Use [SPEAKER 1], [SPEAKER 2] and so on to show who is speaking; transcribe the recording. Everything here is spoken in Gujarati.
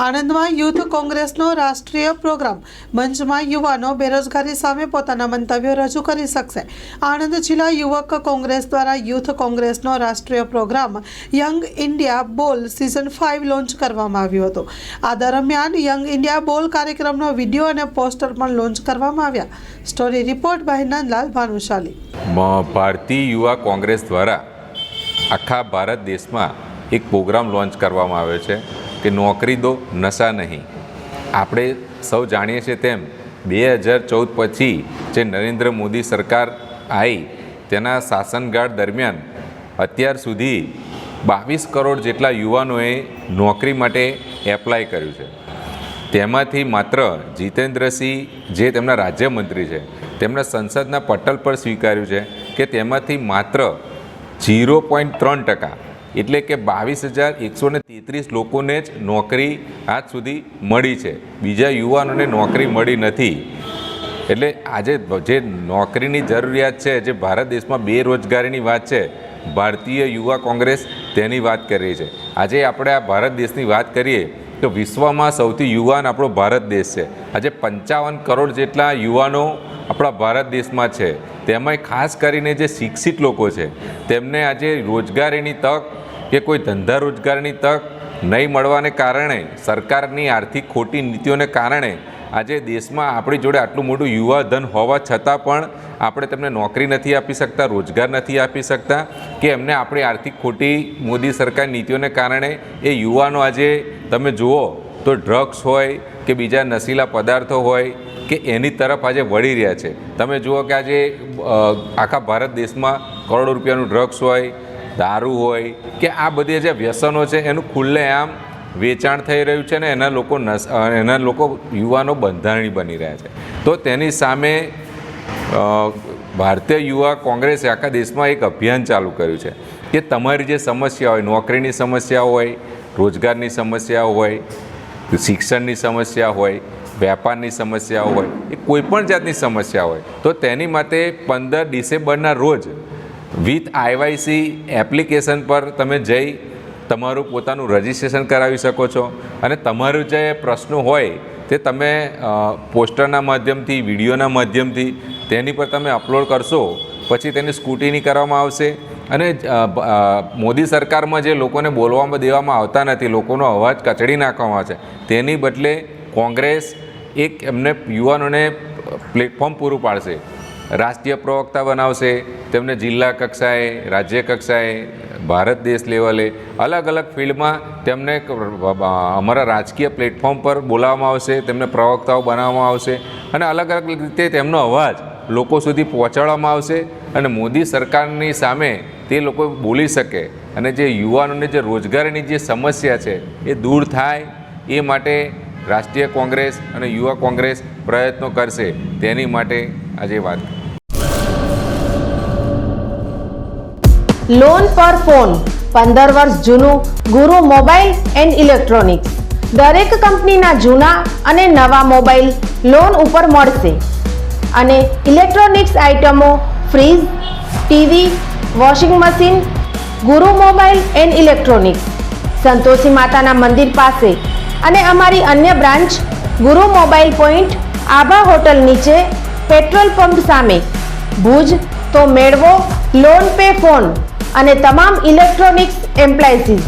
[SPEAKER 1] આણંદમાં યુથ કોંગ્રેસનો રાષ્ટ્રીય પ્રોગ્રામ મંચમાં યુવાનો બેરોજગારી સામે પોતાના મંતવ્યો રજૂ કરી શકશે। આણંદ જિલ્લા યુવક કોંગ્રેસ દ્વારા યુથ કોંગ્રેસનો રાષ્ટ્રીય પ્રોગ્રામ યંગ ઇન્ડિયા બોલ સિઝન 5 લોન્ચ કરવામાં આવ્યો હતો। આ દરમિયાન યંગ ઇન્ડિયા બોલ કાર્યક્રમનો વિડીયો અને પોસ્ટર પણ લોન્ચ કરવામાં આવ્યા। Story report by Nandlal Bhanushali.
[SPEAKER 2] Bharatiya Yuva Congress દ્વારા આખા ભારત દેશમાં એક પ્રોગ્રામ લોન્ચ કરવામાં આવ્યો છે કે નોકરી દો નશા નહીં। આપણે સૌ જાણીએ છીએ તેમ 2014 પછી જે નરેન્દ્ર મોદી સરકાર આવી તેના શાસનકાળ દરમિયાન અત્યાર સુધી 22 કરોડ જેટલા યુવાનોએ નોકરી માટે એપ્લાય કર્યું છે। તેમાંથી માત્ર જીતેન્દ્રસિંહ જે તેમના રાજ્યમંત્રી છે તેમણે સંસદના પટલ પર સ્વીકાર્યું છે કે તેમાંથી માત્ર 0.3% એટલે કે 22,133 લોકોને જ નોકરી આજ સુધી મળી છે। બીજા યુવાનોને નોકરી મળી નથી। એટલે આજે જે નોકરીની જરૂરિયાત છે, જે ભારત દેશમાં બેરોજગારીની વાત છે, ભારતીય યુવા કોંગ્રેસ તેની વાત કરી રહી છે। આજે આપણે આ ભારત દેશની વાત કરીએ તો વિશ્વમાં સૌથી યુવાન આપણો ભારત દેશ છે। આજે 55 કરોડ જેટલા યુવાનો આપણા ભારત દેશમાં છે। તેમાં ખાસ કરીને જે શિક્ષિત લોકો છે તેમને આજે રોજગારીની તક કે કોઈ ધંધા રોજગારની તક નહીં મળવાને કારણે, સરકારની આર્થિક ખોટી નીતિઓને કારણે આજે દેશમાં આપણી જોડે આટલું મોટું યુવા ધન હોવા છતાં પણ આપણે તેમને નોકરી નથી આપી શકતા, રોજગાર નથી આપી શકતા કે એમને આપણી આર્થિક ખોટી મોદી સરકારની નીતિઓને કારણે એ યુવાનો આજે તમે જુઓ તો ડ્રગ્સ હોય કે બીજા નશીલા પદાર્થો હોય કે એની તરફ આજે વળી રહ્યા છે। તમે જુઓ કે આજે આખા ભારત દેશમાં કરોડો રૂપિયાનું ડ્રગ્સ હોય, દારૂ હોય કે આ બધી જે વ્યસનો છે એનું ખુલ્લેઆમ વેચાણ થઈ રહ્યું છે ને એના લોકો યુવાનો બંધારણી બની રહ્યા છે। તો તેની સામે ભારતીય યુવા કોંગ્રેસે આખા દેશમાં એક અભિયાન ચાલુ કર્યું છે કે તમારી જે સમસ્યા હોય, નોકરીની સમસ્યા હોય, રોજગારની સમસ્યા હોય, શિક્ષણની સમસ્યા હોય, વેપારની સમસ્યાઓ હોય, એ કોઈપણ જાતની સમસ્યા હોય તો તેની માટે 15 ડિસેમ્બરના રોજ વિથ IYC એપ્લિકેશન પર તમે જઈ તમારું પોતાનું રજિસ્ટ્રેશન કરાવી શકો છો અને તમારું જે પ્રશ્નો હોય તે તમે પોસ્ટરના માધ્યમથી, વિડીયોના માધ્યમથી તેની પર તમે અપલોડ કરશો, પછી તેની સ્ક્રુટિની કરવામાં આવશે અને મોદી સરકારમાં જે લોકોને બોલવામાં દેવામાં આવતા નથી, લોકોનો અવાજ કચડી નાખવામાં આવે છે, તેની બદલે કોંગ્રેસ એક એમને યુવાનોને પ્લેટફોર્મ પૂરું પાડશે, રાષ્ટ્રીય પ્રવક્તા બનાવશે, તેમને જિલ્લા કક્ષાએ, રાજ્ય કક્ષાએ, ભારત દેશ લેવલે અલગ અલગ ફિલ્ડમાં તેમને અમારા રાજકીય પ્લેટફોર્મ પર બોલાવવામાં આવશે, તેમને પ્રવક્તાઓ બનાવવામાં આવશે અને અલગ અલગ રીતે તેમનો અવાજ લોકો સુધી પહોંચાડવામાં આવશે અને મોદી સરકારની સામે તે લોકો બોલી શકે અને જે યુવાનોને જે રોજગારીની જે સમસ્યા છે એ દૂર થાય એ માટે રાષ્ટ્રીય કોંગ્રેસ અને યુવા કોંગ્રેસ પ્રયત્નો કરશે। તેની માટે આજે વાત
[SPEAKER 3] લોન પર ફોન 15 વર્ષ જૂનું ગુરુ મોબાઈલ એન્ડ ઇલેક્ટ્રોનિક્સ દરેક કંપનીના જૂના અને નવા મોબાઈલ લોન ઉપર મળશે અને ઇલેક્ટ્રોનિક્સ આઇટમો ફ્રીજ, ટીવી, વોશિંગ મશીન ગુરુ મોબાઈલ એન્ડ ઇલેક્ટ્રોનિક્સ સંતોષી માતાના મંદિર પાસે અને અમારી અન્ય બ્રાન્ચ ગુરુ મોબાઈલ પોઈન્ટ આભા હોટલ નીચે પેટ્રોલ પંપ સામે ભુજ। તો મેળવો લોન પે ફોન અને તમામ ઇલેક્ટ્રોનિક્સ એપ્લાયન્સીસ।